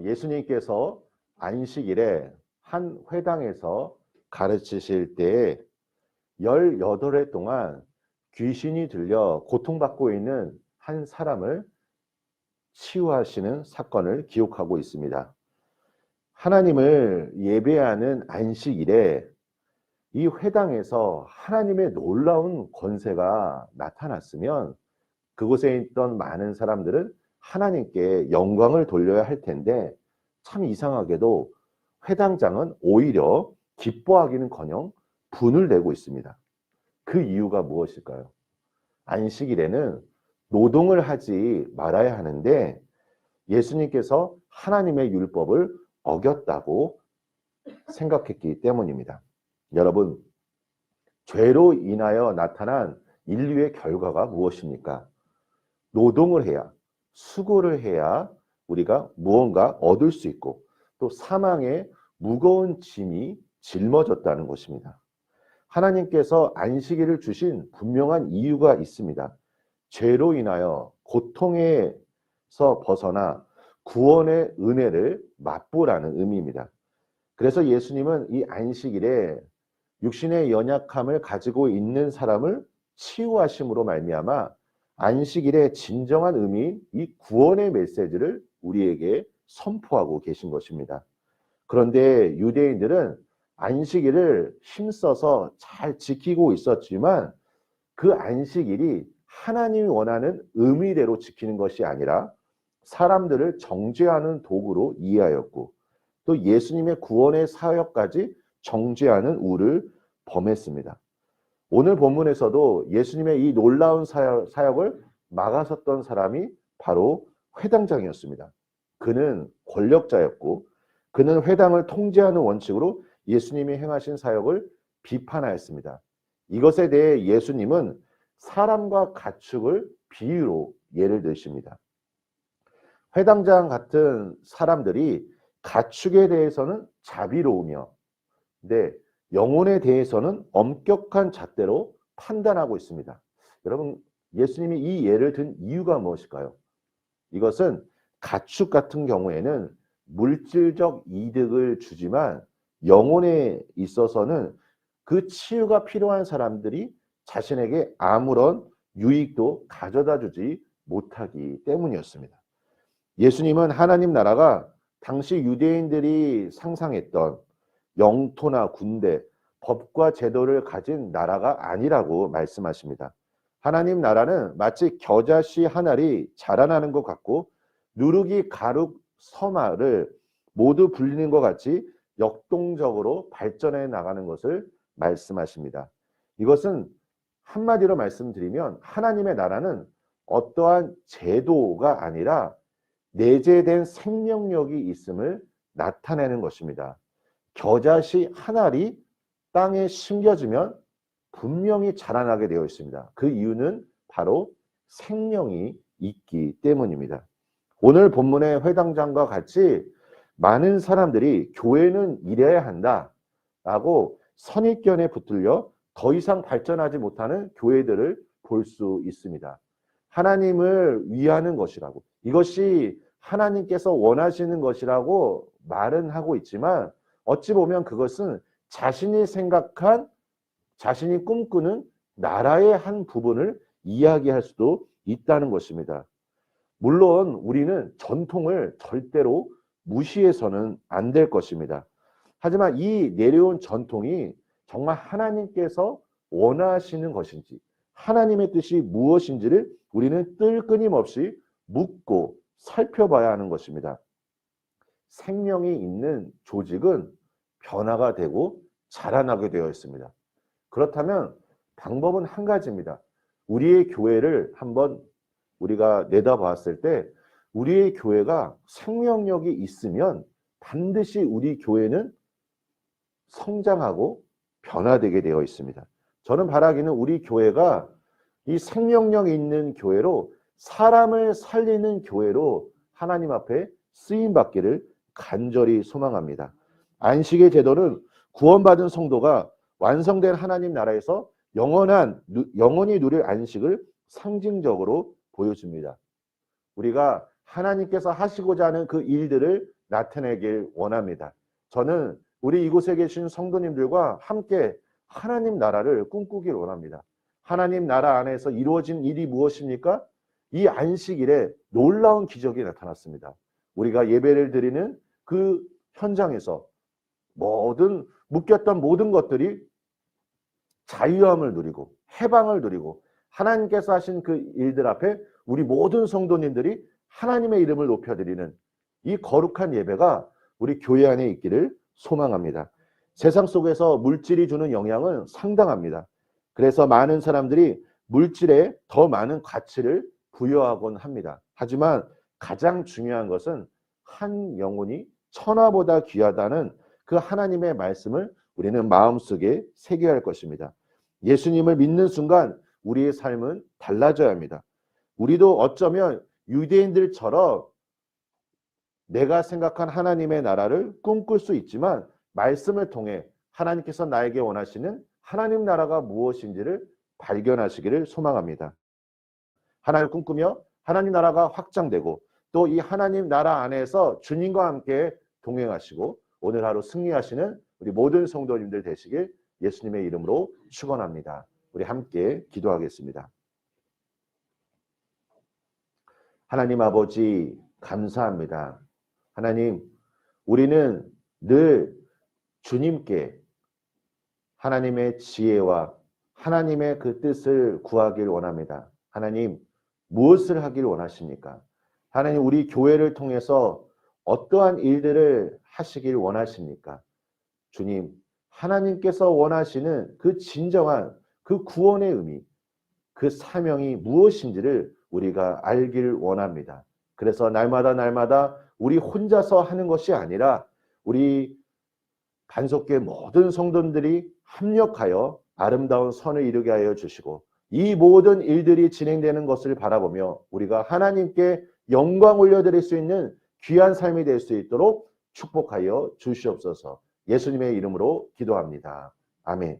예수님께서 안식일에 한 회당에서 가르치실 때에 18회 동안 귀신이 들려 고통받고 있는 한 사람을 치유하시는 사건을 기록하고 있습니다. 하나님을 예배하는 안식일에 이 회당에서 하나님의 놀라운 권세가 나타났으면 그곳에 있던 많은 사람들은 하나님께 영광을 돌려야 할 텐데, 참 이상하게도 회당장은 오히려 기뻐하기는커녕 분을 내고 있습니다. 그 이유가 무엇일까요? 안식일에는 노동을 하지 말아야 하는데 예수님께서 하나님의 율법을 어겼다고 생각했기 때문입니다. 여러분, 죄로 인하여 나타난 인류의 결과가 무엇입니까? 노동을 해야, 수고를 해야 우리가 무언가 얻을 수 있고 또 사망의 무거운 짐이 짊어졌다는 것입니다. 하나님께서 안식일을 주신 분명한 이유가 있습니다. 죄로 인하여 고통에서 벗어나 구원의 은혜를 맛보라는 의미입니다. 그래서 예수님은 이 안식일에 육신의 연약함을 가지고 있는 사람을 치유하심으로 말미암아 안식일의 진정한 의미, 이 구원의 메시지를 우리에게 선포하고 계신 것입니다. 그런데 유대인들은 안식일을 힘써서 잘 지키고 있었지만 그 안식일이 하나님이 원하는 의미대로 지키는 것이 아니라 사람들을 정죄하는 도구로 이해하였고 또 예수님의 구원의 사역까지 정죄하는 우를 범했습니다. 오늘 본문에서도 예수님의 이 놀라운 사역을 막아섰던 사람이 바로 회당장이었습니다. 그는 권력자였고 그는 회당을 통제하는 원칙으로 예수님이 행하신 사역을 비판하였습니다. 이것에 대해 예수님은 사람과 가축을 비유로 예를 드십니다. 회당장 같은 사람들이 가축에 대해서는 자비로우며 영혼에 대해서는 엄격한 잣대로 판단하고 있습니다. 여러분, 예수님이 이 예를 든 이유가 무엇일까요? 이것은 가축 같은 경우에는 물질적 이득을 주지만 영혼에 있어서는 그 치유가 필요한 사람들이 자신에게 아무런 유익도 가져다 주지 못하기 때문이었습니다. 예수님은 하나님 나라가 당시 유대인들이 상상했던 영토나 군대, 법과 제도를 가진 나라가 아니라고 말씀하십니다. 하나님 나라는 마치 겨자씨 한 알이 자라나는 것 같고 누룩이 가룩 서마를 모두 불리는 것 같이 역동적으로 발전해 나가는 것을 말씀하십니다. 이것은 한마디로 말씀드리면 하나님의 나라는 어떠한 제도가 아니라 내재된 생명력이 있음을 나타내는 것입니다. 겨자씨 한 알이 땅에 심겨지면 분명히 자라나게 되어 있습니다. 그 이유는 바로 생명이 있기 때문입니다. 오늘 본문의 회당장과 같이 많은 사람들이 교회는 이래야 한다라고 선입견에 붙들려 더 이상 발전하지 못하는 교회들을 볼 수 있습니다. 하나님을 위하는 것이라고, 이것이 하나님께서 원하시는 것이라고 말은 하고 있지만 어찌 보면 그것은 자신이 생각한, 자신이 꿈꾸는 나라의 한 부분을 이야기할 수도 있다는 것입니다. 물론 우리는 전통을 절대로 무시해서는 안 될 것입니다. 하지만 이 내려온 전통이 정말 하나님께서 원하시는 것인지, 하나님의 뜻이 무엇인지를 우리는 뜰 끊임없이 묻고 살펴봐야 하는 것입니다. 생명이 있는 조직은 변화가 되고 자라나게 되어 있습니다. 그렇다면 방법은 한 가지입니다. 우리의 교회를 한번 우리가 내다봤을 때 우리의 교회가 생명력이 있으면 반드시 우리 교회는 성장하고 변화되게 되어 있습니다. 저는 바라기는 우리 교회가 이 생명력 있는 교회로, 사람을 살리는 교회로 하나님 앞에 쓰임받기를 간절히 소망합니다. 안식의 제도는 구원받은 성도가 완성된 하나님 나라에서 영원히 누릴 안식을 상징적으로 보여줍니다. 우리가 하나님께서 하시고자 하는 그 일들을 나타내길 원합니다. 저는 우리 이곳에 계신 성도님들과 함께 하나님 나라를 꿈꾸길 원합니다. 하나님 나라 안에서 이루어진 일이 무엇입니까? 이 안식일에 놀라운 기적이 나타났습니다. 우리가 예배를 드리는 그 현장에서 묶였던 모든 것들이 자유함을 누리고 해방을 누리고 하나님께서 하신 그 일들 앞에 우리 모든 성도님들이 하나님의 이름을 높여드리는 이 거룩한 예배가 우리 교회 안에 있기를 소망합니다. 세상 속에서 물질이 주는 영향은 상당합니다. 그래서 많은 사람들이 물질에 더 많은 가치를 부여하곤 합니다. 하지만 가장 중요한 것은 한 영혼이 천하보다 귀하다는 그 하나님의 말씀을 우리는 마음속에 새겨야 할 것입니다. 예수님을 믿는 순간 우리의 삶은 달라져야 합니다. 우리도 어쩌면 유대인들처럼 내가 생각한 하나님의 나라를 꿈꿀 수 있지만 말씀을 통해 하나님께서 나에게 원하시는 하나님 나라가 무엇인지를 발견하시기를 소망합니다. 하나님을 꿈꾸며 하나님 나라가 확장되고 또 이 하나님 나라 안에서 주님과 함께 동행하시고 오늘 하루 승리하시는 우리 모든 성도님들 되시길 예수님의 이름으로 축원합니다. 우리 함께 기도하겠습니다. 하나님 아버지 감사합니다. 하나님, 우리는 늘 주님께 하나님의 지혜와 하나님의 그 뜻을 구하길 원합니다. 하나님, 무엇을 하길 원하십니까? 하나님, 우리 교회를 통해서 어떠한 일들을 하시길 원하십니까? 주님, 하나님께서 원하시는 그 진정한 그 구원의 의미, 그 사명이 무엇인지를 우리가 알길 원합니다. 그래서 날마다 우리 혼자서 하는 것이 아니라 우리 반석교회 모든 성도들이 합력하여 아름다운 선을 이루게 하여 주시고 이 모든 일들이 진행되는 것을 바라보며 우리가 하나님께 영광 올려드릴 수 있는 귀한 삶이 될 수 있도록 축복하여 주시옵소서. 예수님의 이름으로 기도합니다. 아멘.